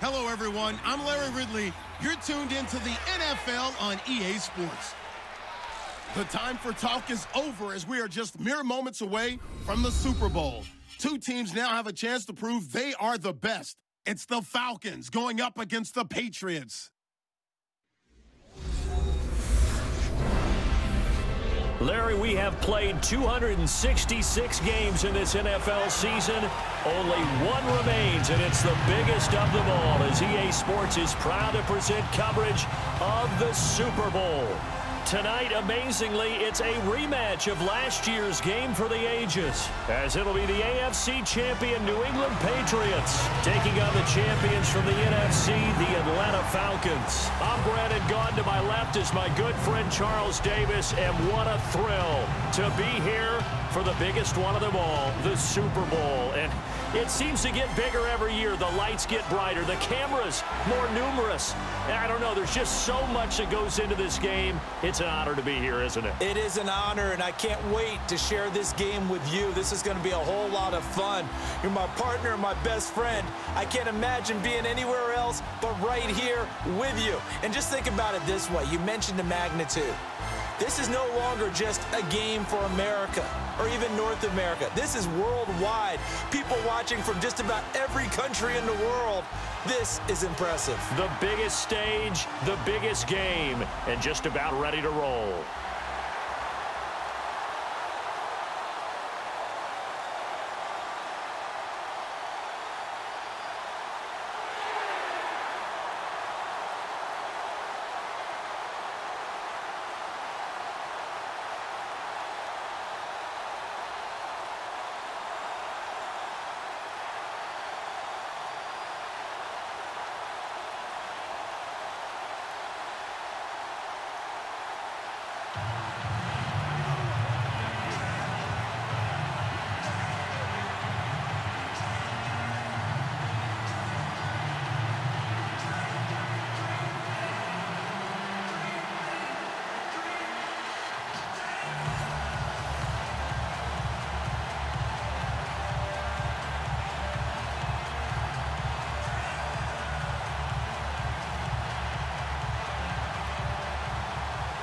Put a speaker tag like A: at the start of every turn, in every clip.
A: Hello, everyone. I'm Larry Ridley. You're tuned into the NFL on EA Sports. The time for talk is over as we are just mere moments away from the Super Bowl. Two teams now have a chance to prove they are the best. It's the Falcons going up against the Patriots.
B: Larry, we have played 266 games in this NFL season. Only one remains, and it's the biggest of them all, as EA Sports is proud to present coverage of the Super Bowl. Tonight, amazingly, it's a rematch of last year's game for the ages, as it'll be the AFC champion New England Patriots taking on the champions from the NFC, the Atlanta Falcons. I'm Brandon Gaudin. To my left is my good friend Charles Davis, and what a thrill to be here for the biggest one of them all, the Super Bowl. And it seems to get bigger every year. The lights get brighter, the cameras more numerous. And I don't know, there's just so much that goes into this game. It's an honor to be here, isn't it?
C: It is an honor, and I can't wait to share this game with you. This is going to be a whole lot of fun. You're my partner, my best friend. I can't imagine being anywhere else but right here with you. And just think about it this way. You mentioned the magnitude. This is no longer just a game for America or even North America. This is worldwide. People watching from just about every country in the world. This is impressive.
B: The biggest stage, the biggest game, and just about ready to roll.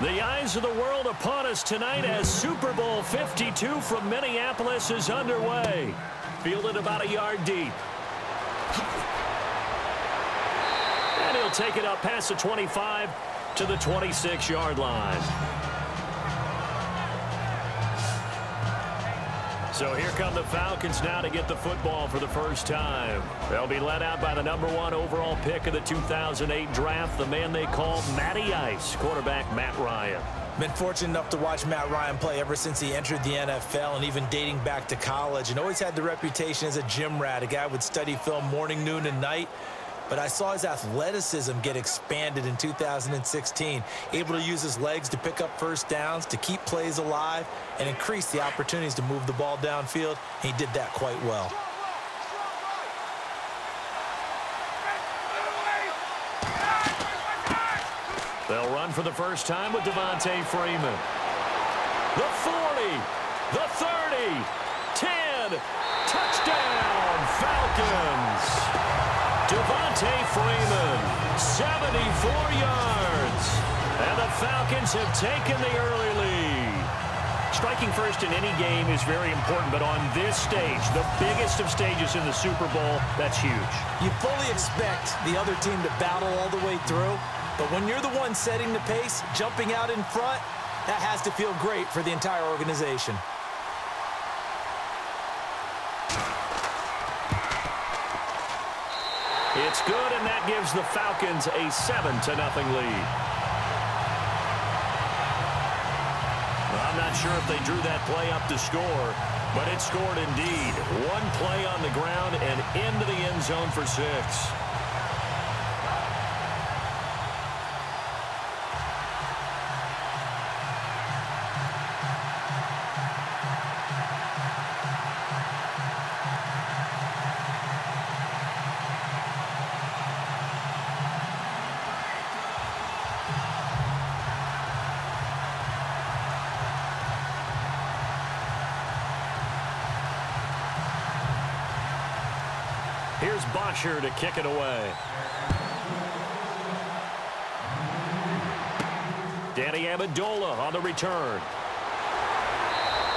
B: The eyes of the world upon us tonight as Super Bowl 52 from Minneapolis is underway. Fielded about a yard deep. And he'll take it up past the 25 to the 26-yard line. So here come the Falcons now to get the football for the first time. They'll be led out by the #1 overall pick of the 2008 draft, the man they call Matty Ice, quarterback Matt Ryan.
C: Been fortunate enough to watch Matt Ryan play ever since he entered the NFL and even dating back to college, and always had the reputation as a gym rat, a guy who would study film morning, noon, and night. But I saw his athleticism get expanded in 2016, able to use his legs to pick up first downs, to keep plays alive, and increase the opportunities to move the ball downfield. He did that quite well.
B: They'll run for the first time with Devontae Freeman. The 40, the 30, 10, touchdown, Falcons. Devontae Freeman, 74 yards. And the Falcons have taken the early lead. Striking first in any game is very important, but on this stage, the biggest of stages in the Super Bowl, that's huge.
C: You fully expect the other team to battle all the way through, but when you're the one setting the pace, jumping out in front, that has to feel great for the entire organization.
B: It's good, and that gives the Falcons a 7-0 lead. I'm not sure if they drew that play up to score, but it scored indeed. One play on the ground and into the end zone for 6. here's Bosher to kick it away. Danny Amendola on the return.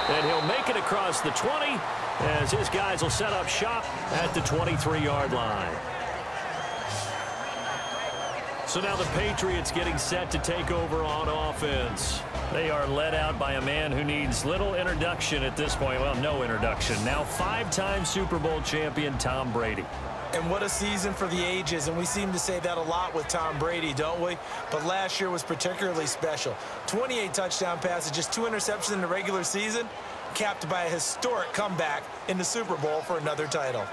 B: And he'll make it across the 20 as his guys will set up shop at the 23-yard line. So now the Patriots getting set to take over on offense. They are led out by a man who needs little introduction at this point. Well, no introduction. Now 5-time Super Bowl champion Tom Brady.
C: And what a season for the ages, and we seem to say that a lot with Tom Brady, don't we? But last year was particularly special. 28 touchdown passes, just 2 interceptions in the regular season, capped by a historic comeback in the Super Bowl for another title.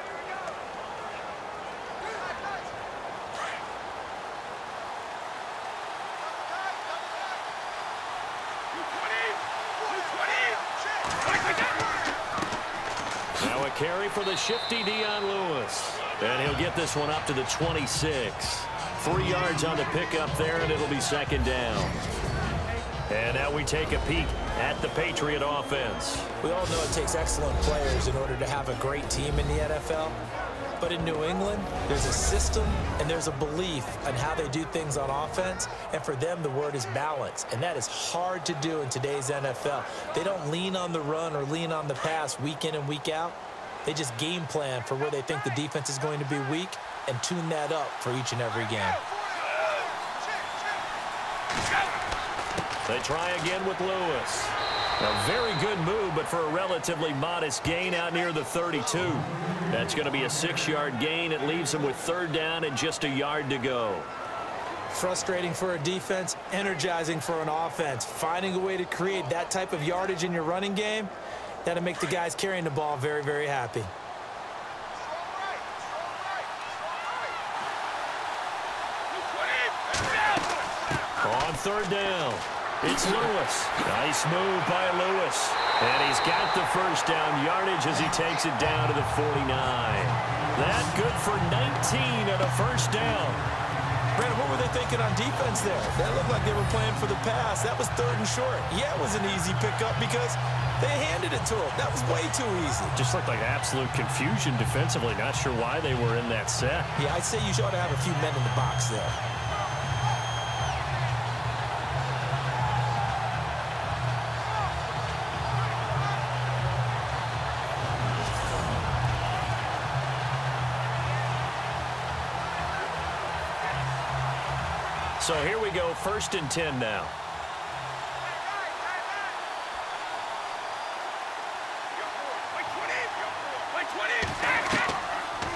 B: Now a carry for the shifty Dion Lewis. And he'll get this one up to the 26. 3 yards on the pickup there, and it'll be second down. And now we take a peek at the Patriot offense.
C: We all know it takes excellent players in order to have a great team in the NFL. But in New England, there's a system and there's a belief on how they do things on offense. And for them, the word is balance. And that is hard to do in today's NFL. They don't lean on the run or lean on the pass week in and week out. They just game plan for where they think the defense is going to be weak and tune that up for each and every game.
B: They try again with Lewis. A very good move, but for a relatively modest gain out near the 32. That's going to be a 6-yard gain. It leaves them with third down and just a yard to go.
C: Frustrating for a defense, energizing for an offense. Finding a way to create that type of yardage in your running game, that'll make the guys carrying the ball very, very happy.
B: On third down, it's Lewis. Nice move by Lewis. And he's got the first down yardage as he takes it down to the 49. That good for 19 and a first down.
C: Brandon, what were they thinking on defense there? That looked like they were playing for the pass. That was third and short. Yeah, it was an easy pickup because they handed it to him. That was way too easy.
B: Just looked like absolute confusion defensively. Not sure why they were in that set.
C: Yeah, I'd say you ought to have a few men in the box there.
B: So here we go, 1st and 10 now.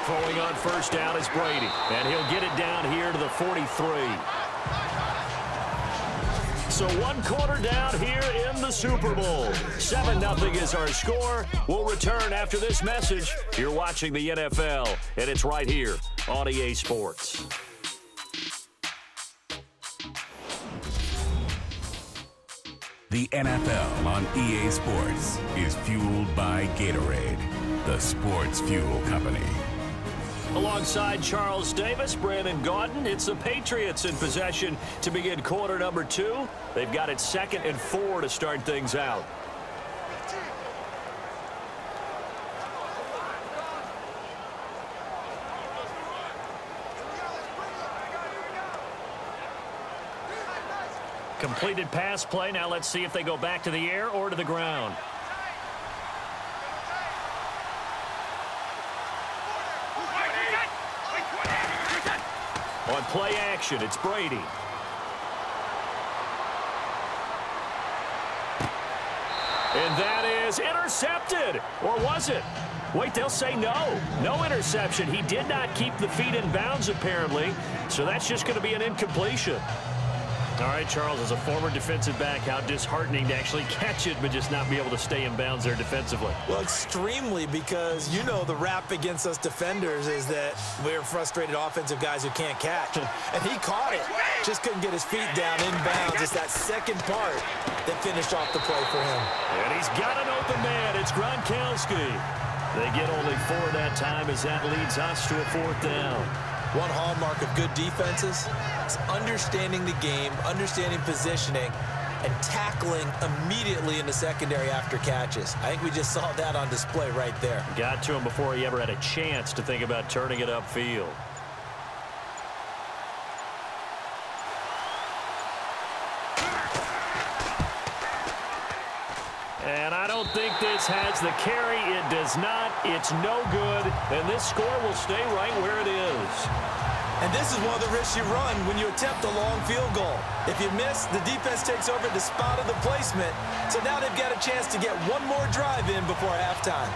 B: Throwing on first down is Brady, and he'll get it down here to the 43. So 1 quarter down here in the Super Bowl. 7-0 is our score. We'll return after this message. You're watching the NFL, and it's right here on EA Sports.
D: The NFL on EA Sports is fueled by Gatorade, the sports fuel company.
B: Alongside Charles Davis, Brandon Gaudin, it's the Patriots in possession to begin quarter number 2. They've got it 2nd and 4 to start things out. Completed pass play. Now let's see if they go back to the air or to the ground. On play action, it's Brady. And that is intercepted. Or was it? Wait, they'll say no. No interception. He did not keep the feet in bounds, apparently. So that's just going to be an incompletion. All right, Charles, as a former defensive back, how disheartening to actually catch it but just not be able to stay in bounds there defensively.
C: Well, extremely, because you know the rap against us defenders is that we're frustrated offensive guys who can't catch. And he caught it. Just couldn't get his feet down in bounds. It's that second part that finished off the play for him.
B: And he's got an open man. It's Gronkowski. They get only 4 that time as that leads us to a 4th down.
C: One hallmark of good defenses is understanding the game, understanding positioning, and tackling immediately in the secondary after catches. I think we just saw that on display right there.
B: Got to him before he ever had a chance to think about turning it upfield. And I don't think this has the carry. It does not. It's no good. And this score will stay right where it is.
C: And this is one of the risks you run when you attempt a long field goal. If you miss, the defense takes over the spot of the placement. So now they've got a chance to get one more drive in before halftime.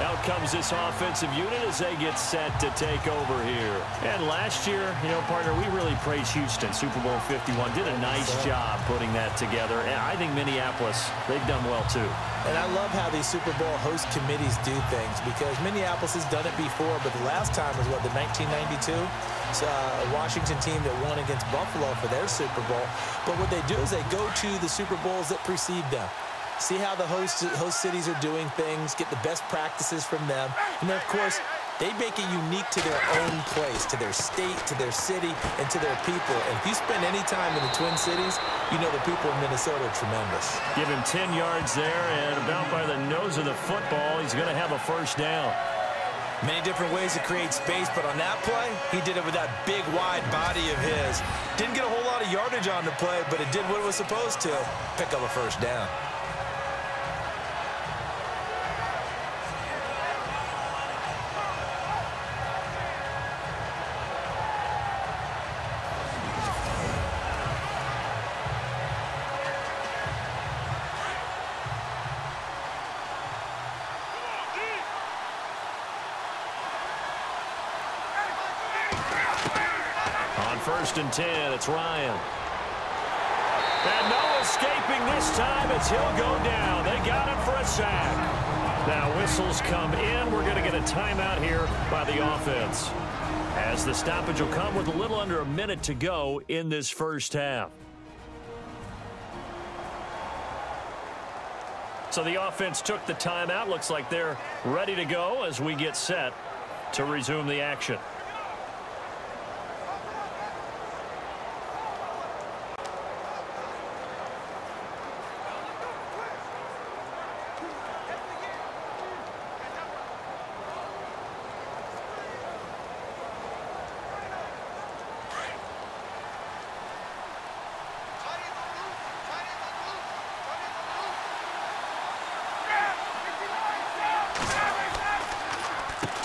B: Out comes this offensive unit as they get set to take over here. And last year, partner, we really praised Houston. Super Bowl 51 did a nice job putting that together. And I think Minneapolis, they've done well too.
C: And I love how these Super Bowl host committees do things because Minneapolis has done it before, but the last time was, what, the 1992 Washington team that won against Buffalo for their Super Bowl. But what they do is they go to the Super Bowls that precede them. See how the host cities are doing things, get the best practices from them. And then, of course, they make it unique to their own place, to their state, to their city, and to their people. And if you spend any time in the Twin Cities, you know the people in Minnesota are tremendous.
B: Give him 10 yards there, and about by the nose of the football, he's going to have a first down.
C: Many different ways to create space, but on that play, he did it with that big, wide body of his. Didn't get a whole lot of yardage on the play, but it did what it was supposed to, pick up a first down.
B: First and 10, it's Ryan. And no escaping this time as he'll go down. They got him for a sack. Now whistles come in. We're going to get a timeout here by the offense, as the stoppage will come with a little under a minute to go in this first half. So the offense took the timeout. Looks like they're ready to go as we get set to resume the action.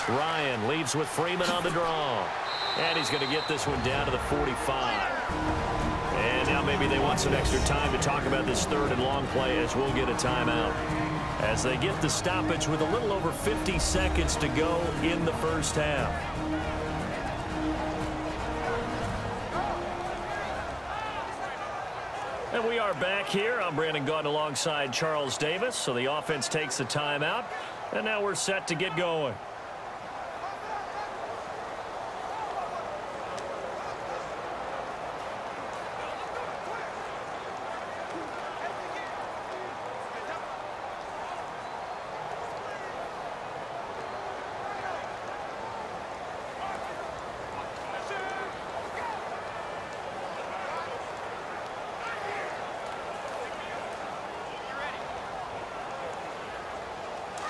B: Ryan leads with Freeman on the draw. And he's going to get this one down to the 45. And now maybe they want some extra time to talk about this third and long play, as we'll get a timeout, as they get the stoppage with a little over 50 seconds to go in the first half. And we are back here. I'm Brandon Gaudin alongside Charles Davis. So the offense takes the timeout, and now we're set to get going.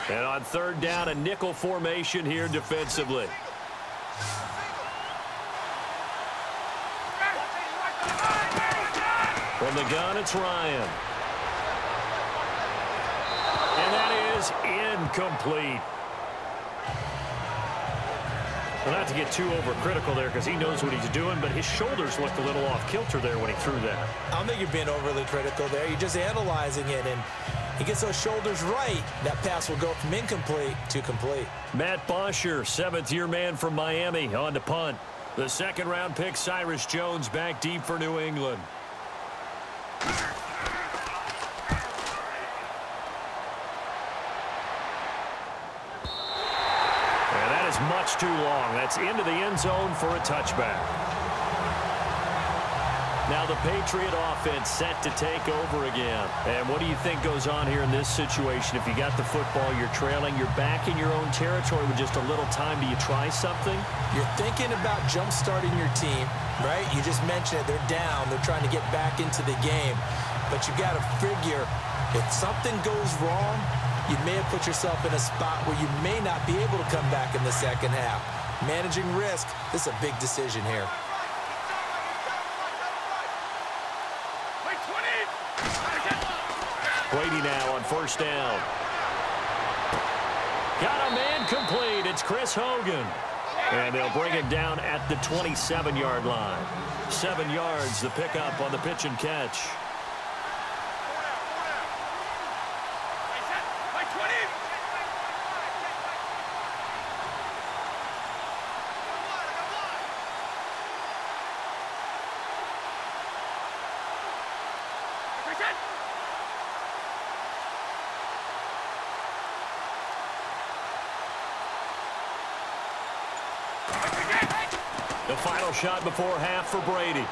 B: And on third down, a nickel formation here defensively. From the gun, it's Ryan. And that is incomplete. Well, not to get too overcritical there, because he knows what he's doing, but his shoulders looked a little off kilter there when he threw that.
C: I don't think you're being overly critical there. You're just analyzing it, and he gets those shoulders right. That pass will go from incomplete to complete.
B: Matt Bosher, seventh-year man from Miami, on to punt. The second-round pick, Cyrus Jones, back deep for New England. And that is much too long. That's into the end zone for a touchback. Now the Patriot offense set to take over again. And what do you think goes on here in this situation? If you got the football, you're trailing, you're back in your own territory with just a little time. Do you try something?
C: You're thinking about jump-starting your team, right? You just mentioned it. They're down. They're trying to get back into the game. But you got to figure if something goes wrong, you may have put yourself in a spot where you may not be able to come back in the second half. Managing risk, this is a big decision here.
B: Brady now on first down. Got a man complete. It's Chris Hogan. And they'll bring him down at the 27-yard line. 7 yards, the pickup on the pitch and catch. The final shot before half for Brady.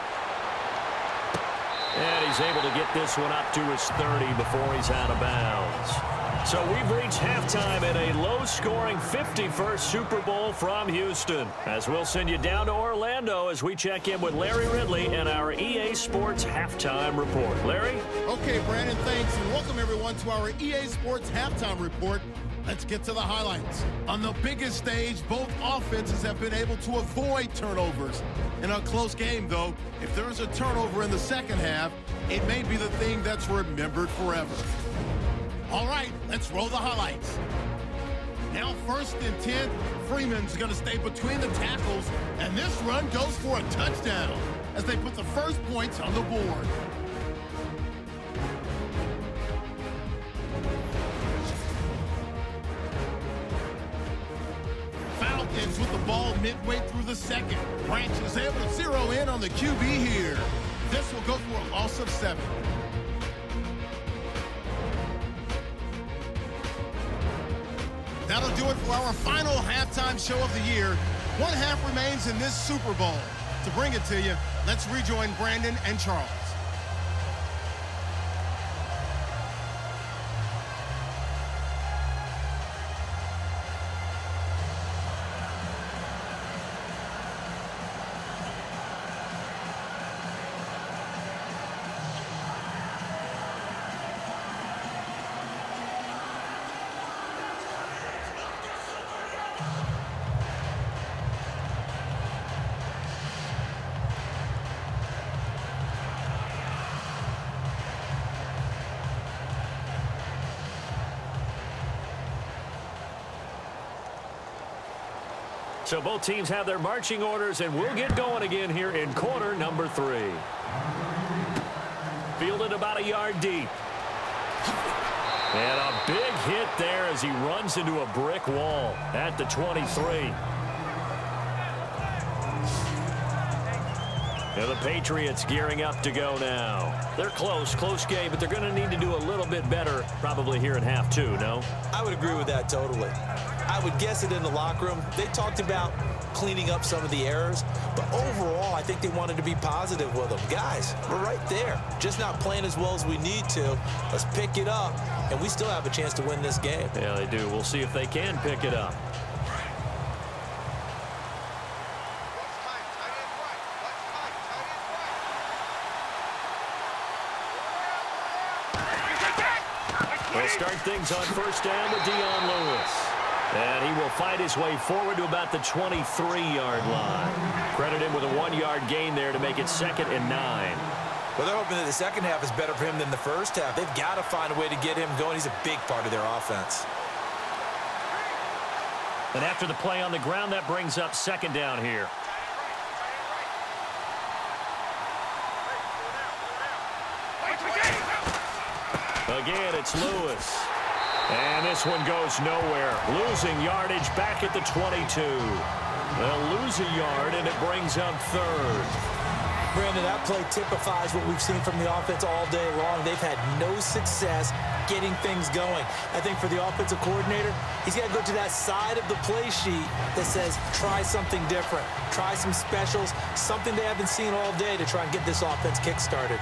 B: And he's able to get this one up to his 30 before he's out of bounds. So we've reached halftime in a low-scoring 51st Super Bowl from Houston. As we'll send you down to Orlando as we check in with Larry Ridley and our EA Sports Halftime Report. Larry?
A: Okay, Brandon, thanks, and welcome everyone to our EA Sports Halftime Report. Let's get to the highlights. On the biggest stage, both offenses have been able to avoid turnovers. In a close game, though, if there is a turnover in the second half, it may be the thing that's remembered forever. All right, let's roll the highlights. Now 1st and 10, Freeman's going to stay between the tackles, and this run goes for a touchdown as they put the first points on the board. Falcons with the ball midway through the second. Branch is able to zero in on the QB here. This will go for a loss of 7. That'll do it for our final halftime show of the year. 1 half remains in this Super Bowl. To bring it to you, let's rejoin Brandon and Charles.
B: So both teams have their marching orders, and we'll get going again here in quarter number 3. Fielded about a yard deep. And a big hit there as he runs into a brick wall at the 23. And the Patriots gearing up to go now. They're close game, but they're going to need to do a little bit better probably here in half 2, no?
C: I would agree with that totally. I would guess it in the locker room. They talked about cleaning up some of the errors, but overall, I think they wanted to be positive with them. Guys, we're right there. Just not playing as well as we need to. Let's pick it up, and we still have a chance to win this game.
B: Yeah, they do. We'll see if they can pick it up. We'll start things on first down with Dion Lewis. And he will fight his way forward to about the 23-yard line. Credit him with a 1-yard gain there to make it 2nd and 9.
C: Well, they're hoping that the second half is better for him than the first half. They've got to find a way to get him going. He's a big part of their offense.
B: And after the play on the ground, that brings up 2nd down here. Again, it's Lewis. And this one goes nowhere. Losing yardage back at the 22. They'll lose a yard, and it brings up 3rd.
C: Brandon, that play typifies what we've seen from the offense all day long. They've had no success getting things going. I think for the offensive coordinator, he's got to go to that side of the play sheet that says, try something different. Try some specials, something they haven't seen all day to try and get this offense kick-started.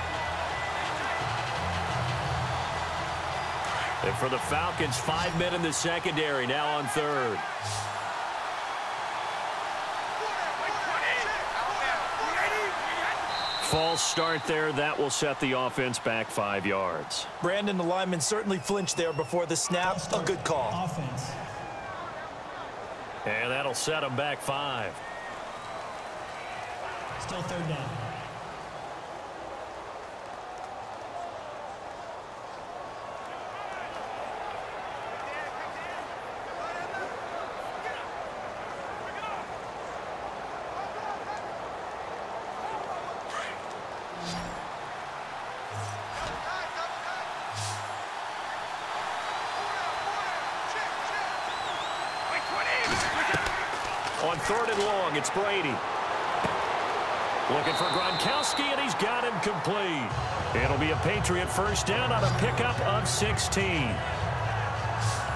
B: And for the Falcons, 5 men in the secondary, now on third. False start there. That will set the offense back 5 yards.
C: Brandon, the lineman certainly flinched there before the snap. A good call.
E: Offense.
B: And that'll set him back 5.
E: Still third down.
B: On third and long, it's Brady. Looking for Gronkowski, and he's got him complete. It'll be a Patriot first down on a pickup of 16.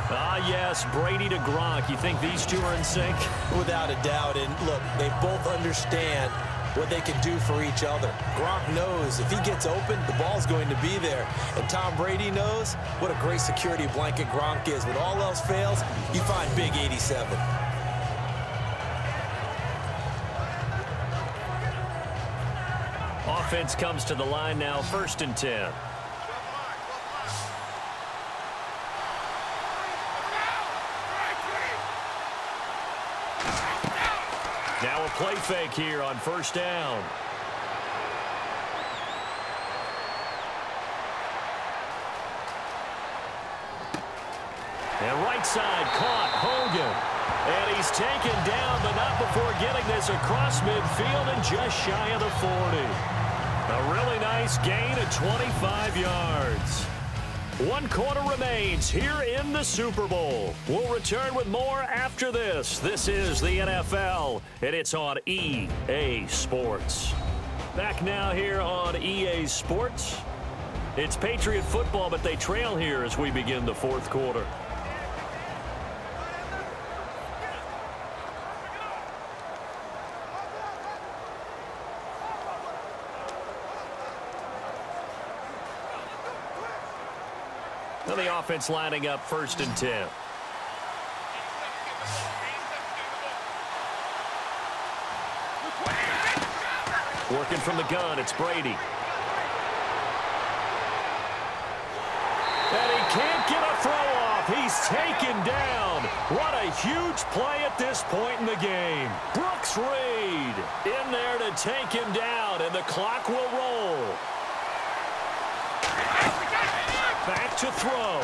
B: Ah, yes, Brady to Gronk. You think these two are in sync?
C: Without a doubt. And look, they both understand what they can do for each other. Gronk knows if he gets open, the ball's going to be there. And Tom Brady knows what a great security blanket Gronk is. When all else fails, you find Big 87.
B: Offense comes to the line now, 1st and 10. Now a play fake here on 1st down. And right side caught Hogan. And he's taken down, but not before getting this across midfield and just shy of the 40. A really nice gain of 25 yards. 1 quarter remains here in the Super Bowl. We'll return with more after this. This is the NFL, and it's on EA Sports. Back now here on EA Sports. It's Patriot football, but they trail here as we begin the 4th quarter. Now the offense lining up 1st and 10. Working from the gun, it's Brady. And he can't get a throw off. He's taken down. What a huge play at this point in the game. Brooks Reed in there to take him down, and the clock will roll. Back to throw.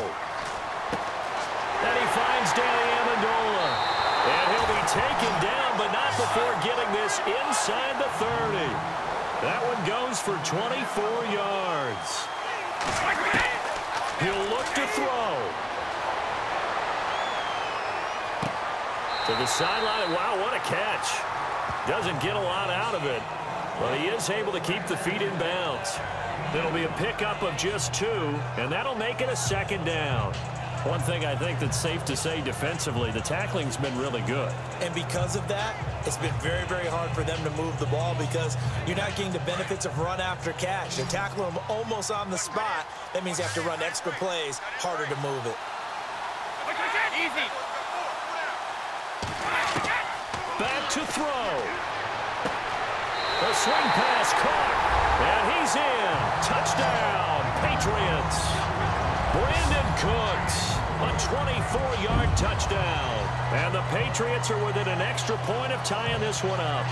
B: And he finds Danny Amendola. And he'll be taken down, but not before getting this inside the 30. That one goes for 24 yards. He'll look to throw. To the sideline. Wow, what a catch. Doesn't get a lot out of it, but he is able to keep the feet in bounds. It'll be a pickup of just 2, and that'll make it a 2nd down. One thing I think that's safe to say defensively, the tackling's been really good.
C: And because of that, it's been very, very hard for them to move the ball because you're not getting the benefits of run after catch. They're tackling them almost on the spot. That means you have to run extra plays, harder to move it.
F: Easy.
B: Back to throw. A swing pass caught, and he's in. Touchdown, Patriots. Brandon Cooks, a 24-yard touchdown. And the Patriots are within an extra point of tying this one up.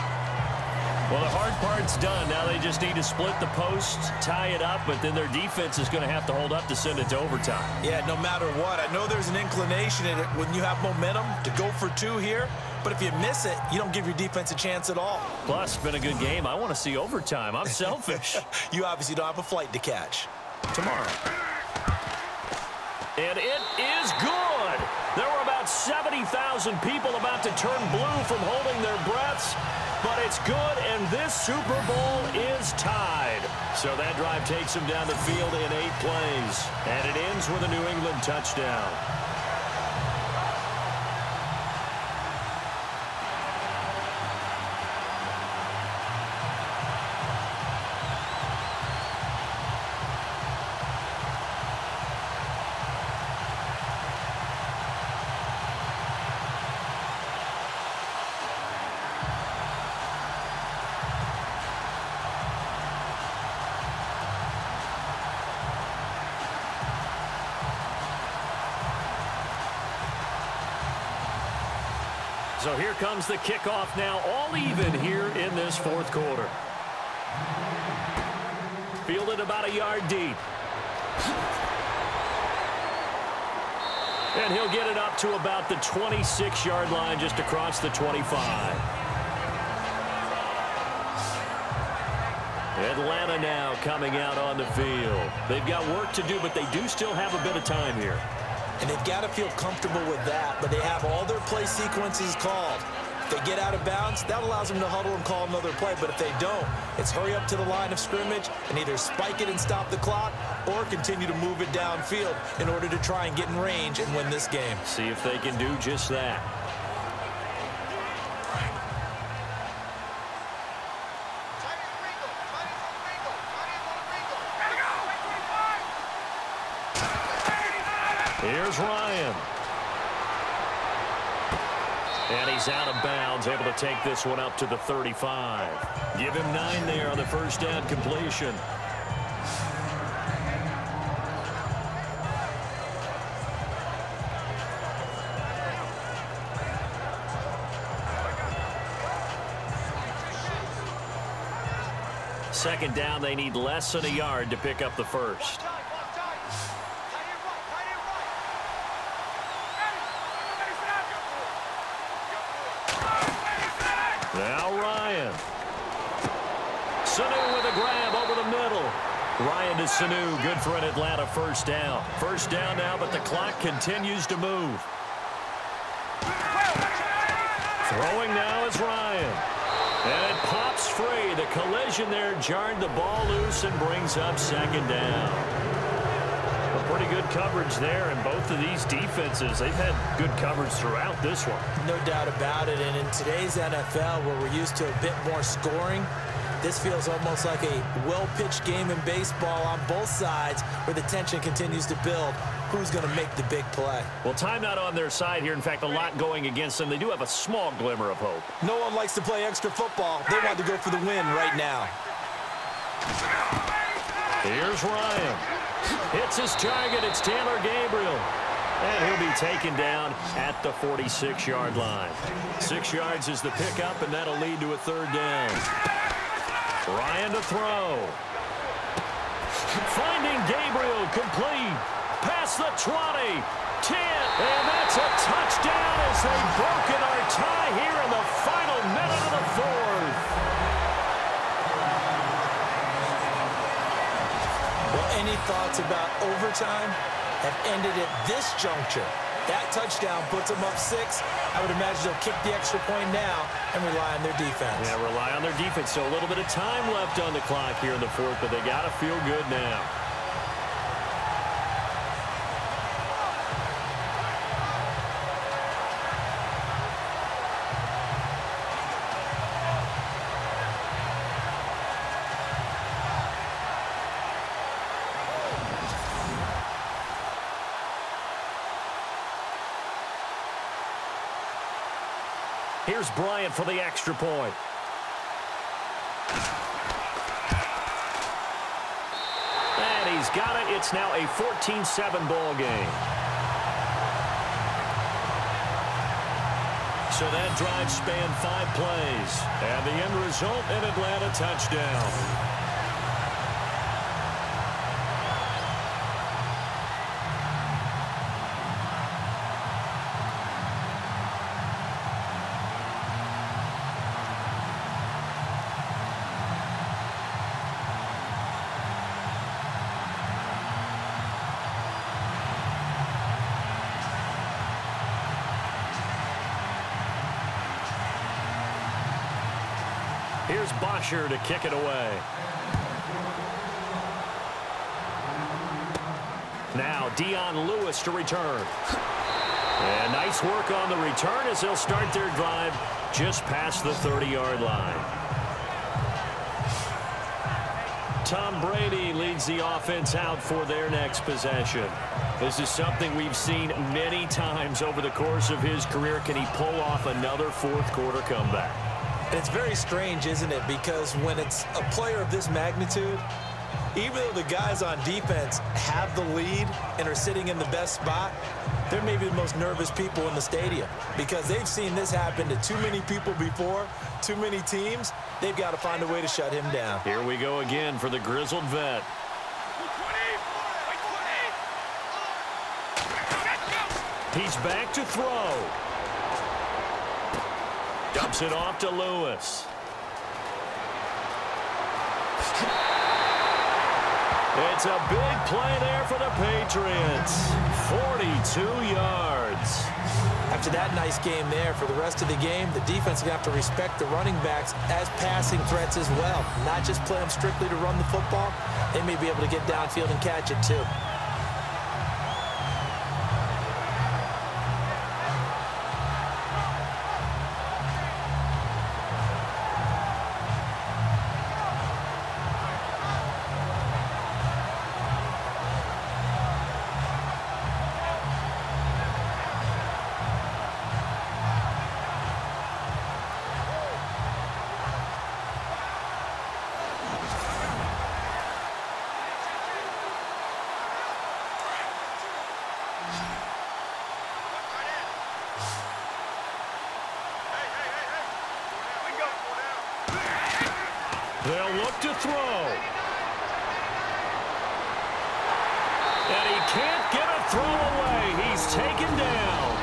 B: Well, the hard part's done. Now they just need to split the posts, tie it up, but then their defense is going to have to hold up to send it to overtime.
C: Yeah, no matter what. I know there's an inclination in it when you have momentum to go for 2 here, but if you miss it, you don't give your defense a chance at all.
B: Plus, it's been a good game. I want to see overtime. I'm selfish.
C: You obviously don't have a flight to catch.
B: Tomorrow. And it is good. There were about 70,000 people about to turn blue from holding their breaths. but it's good, and this Super Bowl is tied. So that drive takes them down the field in 8 plays, and it ends with a New England touchdown. So here comes the kickoff now, all even here in this fourth quarter. Fielded about a yard deep. And he'll get it up to about the 26-yard line, just across the 25. Atlanta now coming out on the field. They've got work to do, but they do still have a bit of time here.
C: And they've got to feel comfortable with that, but they have all their play sequences called. If they get out of bounds, that allows them to huddle and call another play, but if they don't, it's hurry up to the line of scrimmage and either spike it and stop the clock or continue to move it downfield in order to try and get in range and win this game.
B: See if they can do just that. Here's Ryan. And he's out of bounds, able to take this one up to the 35. Give him 9 there on the first down completion. Second down, they need less than a yard to pick up the first. Now Ryan. Sanu with a grab over the middle. Ryan to Sanu, good for an Atlanta first down. First down now, but the clock continues to move. Throwing now is Ryan. And it pops free. The collision there jarred the ball loose and brings up second down. Pretty good coverage there, and both of these defenses, they've had good coverage throughout this one.
C: No doubt about it, and in today's NFL, where we're used to a bit more scoring, this feels almost like a well-pitched game in baseball on both sides, where the tension continues to build. Who's going to make the big play?
B: Well, timeout on their side here. In fact, a lot going against them. They do have a small glimmer of hope.
C: No one likes to play extra football. They want to go for the win right now.
B: Here's Ryan. Hits his target. It's Taylor Gabriel. And he'll be taken down at the 46-yard line. 6 yards is the pickup, and that'll lead to a third down. Ryan to throw. Finding Gabriel complete. Past the 20. 10. And that's a touchdown as they've broken our tie here in the final minute of the fourth.
C: Any thoughts about overtime have ended at this juncture. That touchdown puts them up 6. I would imagine they'll kick the extra point now and rely on their defense.
B: Yeah, rely on their defense. So a little bit of time left on the clock here in the fourth, but they got to feel good now. Here's Bryant for the extra point. And he's got it. It's now a 14-7 ball game. So that drive spanned 5 plays. And the end result, an Atlanta touchdown. Here's Bosher to kick it away. Now Dion Lewis to return. And nice work on the return as they'll start their drive just past the 30-yard line. Tom Brady leads the offense out for their next possession. This is something we've seen many times over the course of his career. Can he pull off another fourth-quarter comeback?
C: And it's very strange, isn't it? Because when it's a player of this magnitude, even though the guys on defense have the lead and are sitting in the best spot, they're maybe the most nervous people in the stadium because they've seen this happen to too many people before, too many teams. They've got to find a way to shut him down.
B: Here we go again for the grizzled vet. He's back to throw. Dumps it off to Lewis. It's a big play there for the Patriots. 42 yards.
C: After that nice game there, for the rest of the game, the defense is going to have to respect the running backs as passing threats as well. Not just play them strictly to run the football. They may be able to get downfield and catch it too.
B: They'll look to throw. And he can't get a throw away. He's taken down.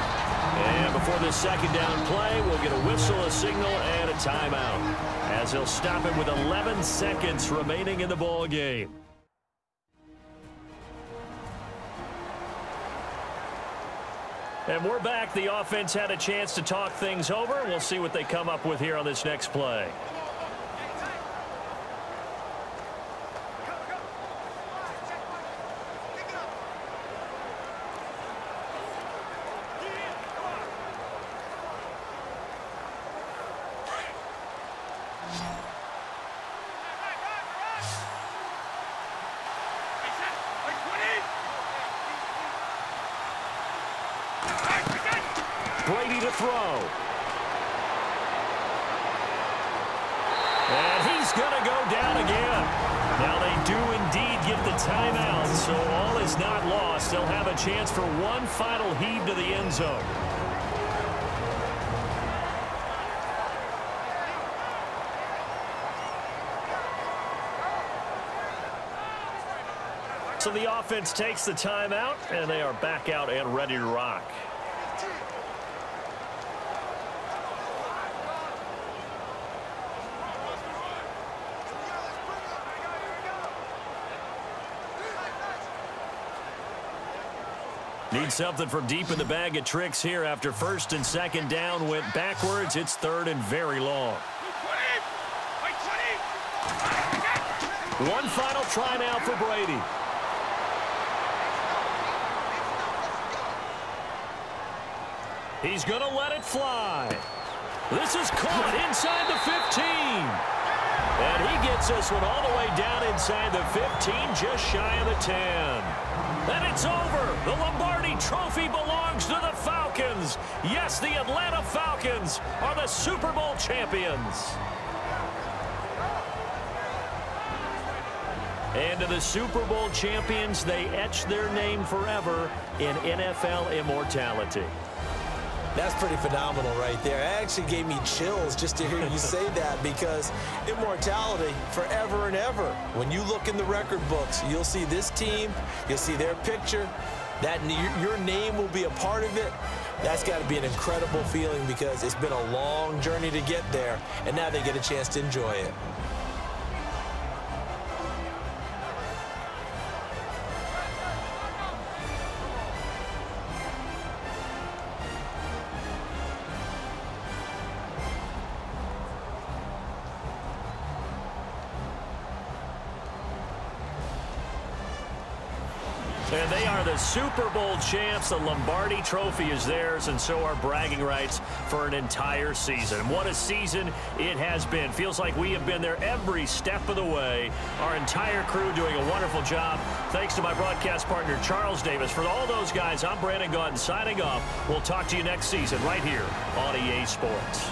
B: And before the second down play, we'll get a whistle, a signal, and a timeout, as he'll stop it with 11 seconds remaining in the ball game. And we're back. The offense had a chance to talk things over. We'll see what they come up with here on this next play. Brady to throw. And he's going to go down again. Now they do indeed get the timeout, so all is not lost. They'll have a chance for one final heave to the end zone. So the offense takes the timeout, and they are back out and ready to rock. Need something from deep in the bag of tricks here after first and second down went backwards. It's third and very long. One final try now for Brady. He's going to let it fly. This is caught inside the 15. And he gets this one all the way down inside the 15, just shy of the 10. And it's over. The Lombardi Trophy belongs to the Falcons. Yes, the Atlanta Falcons are the Super Bowl champions. And to the Super Bowl champions, they etch their name forever in NFL immortality.
C: That's pretty phenomenal right there. It actually gave me chills just to hear you say that, because immortality forever and ever. When you look in the record books, you'll see this team, you'll see their picture, that your name will be a part of it. That's got to be an incredible feeling, because it's been a long journey to get there, and now they get a chance to enjoy it.
B: And they are the Super Bowl champs. The Lombardi Trophy is theirs, and so are bragging rights for an entire season. What a season it has been. Feels like we have been there every step of the way. Our entire crew doing a wonderful job. Thanks to my broadcast partner, Charles Davis. For all those guys, I'm Brandon Gaudin signing off. We'll talk to you next season right here on EA Sports.